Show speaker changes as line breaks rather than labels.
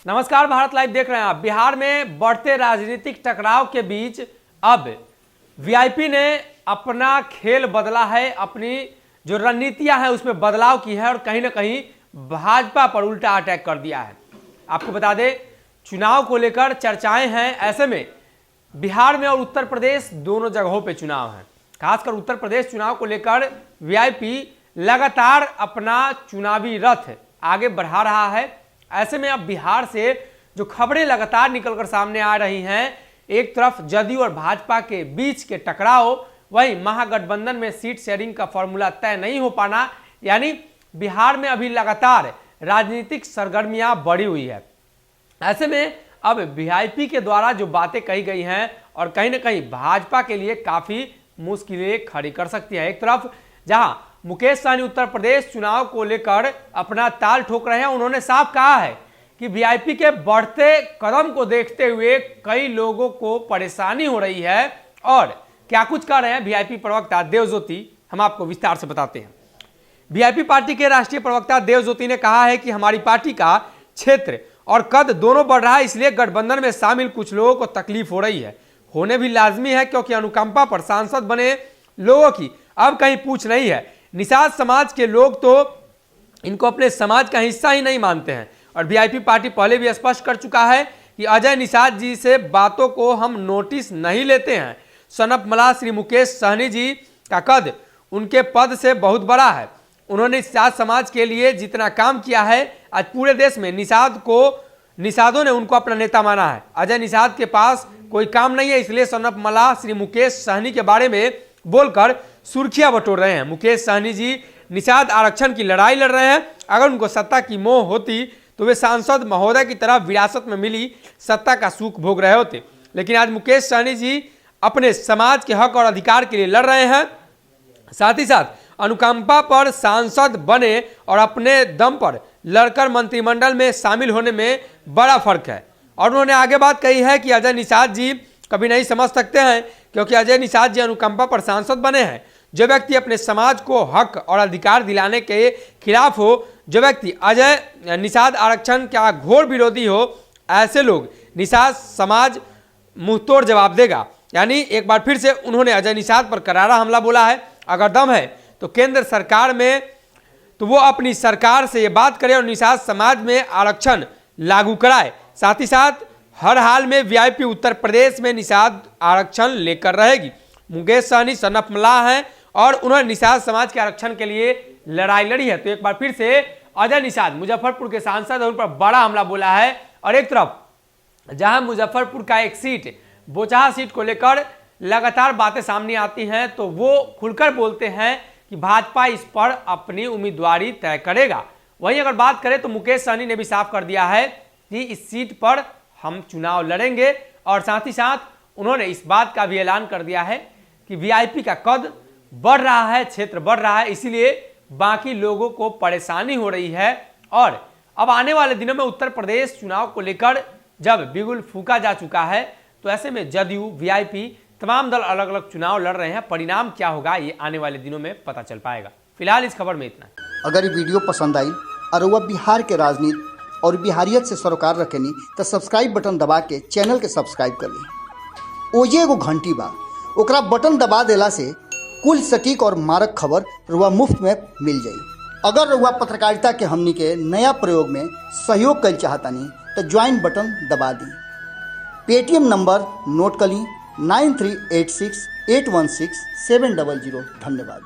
नमस्कार, भारत लाइव देख रहे हैं आप। बिहार में बढ़ते राजनीतिक टकराव के बीच अब वीआईपी ने अपना खेल बदला है, अपनी जो रणनीतियां हैं उसमें बदलाव की है और कहीं ना कहीं भाजपा पर उल्टा अटैक कर दिया है। आपको बता दें, चुनाव को लेकर चर्चाएं हैं। ऐसे में बिहार में और उत्तर प्रदेश दोनों जगहों पे चुनाव है। खासकर उत्तर प्रदेश चुनाव को लेकर वीआईपी लगातार अपना चुनावी रथ आगे बढ़ा रहा है। ऐसे में अब बिहार से जो खबरें लगातार निकलकर सामने आ रही हैं, एक तरफ जदयू और भाजपा के बीच के टकराव, वहीं महागठबंधन में सीट शेयरिंग का फॉर्मूला तय नहीं हो पाना, यानी बिहार में अभी लगातार राजनीतिक सरगर्मियां बढ़ी हुई है। ऐसे में अब वीआईपी के द्वारा जो बातें कही गई हैं और कहीं ना कहीं भाजपा के लिए काफी मुश्किलें खड़ी कर सकती है। एक तरफ जहां मुकेश सहनी उत्तर प्रदेश चुनाव को लेकर अपना ताल ठोक रहे हैं, उन्होंने साफ कहा है कि वीआईपी के बढ़ते कदम को देखते हुए कई लोगों को परेशानी हो रही है। और क्या कुछ कह रहे हैं वीआईपी प्रवक्ता देवज्योति, हम आपको विस्तार से बताते हैं। वीआईपी पार्टी के राष्ट्रीय प्रवक्ता देवज्योति ने कहा है कि हमारी पार्टी का क्षेत्र और कद दोनों बढ़ रहा है, इसलिए गठबंधन में शामिल कुछ लोगों को तकलीफ हो रही है। होने भी लाजमी है, क्योंकि अनुकंपा पर सांसद बने लोगों की अब कहीं पूछ नहीं है। निषाद समाज के लोग तो इनको अपने समाज का हिस्सा ही नहीं मानते हैं और वीआईपी पार्टी पहले भी स्पष्ट कर चुका है कि अजय निषाद जी से बातों को हम नोटिस नहीं लेते हैं। सनप मलाह श्री मुकेश सहनी जी का कद उनके पद से बहुत बड़ा है। उन्होंने निषाद समाज के लिए जितना काम किया है, आज पूरे देश में निषादों ने उनको अपना नेता माना है। अजय निषाद के पास कोई काम नहीं है, इसलिए सनप मलाह श्री मुकेश सहनी के बारे में बोलकर सुर्खियां बटोर रहे हैं। मुकेश सहनी जी निषाद आरक्षण की लड़ाई लड़ रहे हैं। अगर उनको सत्ता की मोह होती तो वे सांसद महोदय की तरह विरासत में मिली सत्ता का सुख भोग रहे होते, लेकिन आज मुकेश सहनी जी अपने समाज के हक और अधिकार के लिए लड़ रहे हैं। साथ ही साथ अनुकंपा पर सांसद बने और अपने दम पर लड़कर मंत्रिमंडल में शामिल होने में बड़ा फर्क है। और उन्होंने आगे बात कही है कि अजय निषाद जी कभी नहीं समझ सकते हैं, क्योंकि अजय निषाद जी अनुकंपा पर सांसद बने हैं। जो व्यक्ति अपने समाज को हक और अधिकार दिलाने के खिलाफ हो, जो व्यक्ति अजय निषाद आरक्षण का घोर विरोधी हो, ऐसे लोग निषाद समाज मुंहतोड़ जवाब देगा। यानी एक बार फिर से उन्होंने अजय निषाद पर करारा हमला बोला है। अगर दम है तो केंद्र सरकार में तो वो अपनी सरकार से ये बात करे और निषाद समाज में आरक्षण लागू कराए। साथ ही साथ हर हाल में वीआईपी उत्तर प्रदेश में निषाद आरक्षण लेकर रहेगी। मुकेश सहनी सनप मलाह हैं और उन्होंने निषाद समाज के आरक्षण के लिए लड़ाई लड़ी है। तो एक बार फिर से अजय निषाद मुजफ्फरपुर के सांसद हैं, उन पर बड़ा हमला बोला है। और एक तरफ जहां मुजफ्फरपुर का एक सीट बोचहा सीट को लेकर लगातार बातें सामने आती हैं, तो वो खुलकर बोलते हैं कि भाजपा इस पर अपनी उम्मीदवारी तय करेगा। वहीं अगर बात करें तो मुकेश सहनी ने भी साफ कर दिया है कि इस सीट पर हम चुनाव लड़ेंगे। और साथ ही साथ उन्होंने इस बात का भी ऐलान कर दिया है कि वीआईपी का कद बढ़ रहा है, क्षेत्र बढ़ रहा है, इसीलिए बाकी लोगों को परेशानी हो रही है। और अब आने वाले दिनों में उत्तर प्रदेश चुनाव को लेकर जब बिगुल फूका जा चुका है, तो ऐसे में जदयू वीआईपी तमाम दल अलग अलग चुनाव लड़ रहे हैं। परिणाम क्या होगा ये आने वाले दिनों में पता चल पाएगा। फिलहाल इस खबर में इतना।
अगर ये वीडियो पसंद आई और वह बिहार के राजनीति और बिहारियत से सरोकार रखेनी तो सब्सक्राइब बटन दबा के चैनल के सब्सक्राइब कर ली। ओजे एगो घंटी बा, ओकरा बटन दबा देला से कुल सटीक और मारक खबर रुआ मुफ्त में मिल जाई। अगर रुआ पत्रकारिता के हमनी के नया प्रयोग में सहयोग कर चाहतानी तो ज्वाइन बटन दबा दी। पेटीएम नंबर नोट कर ली 9386816700। धन्यवाद।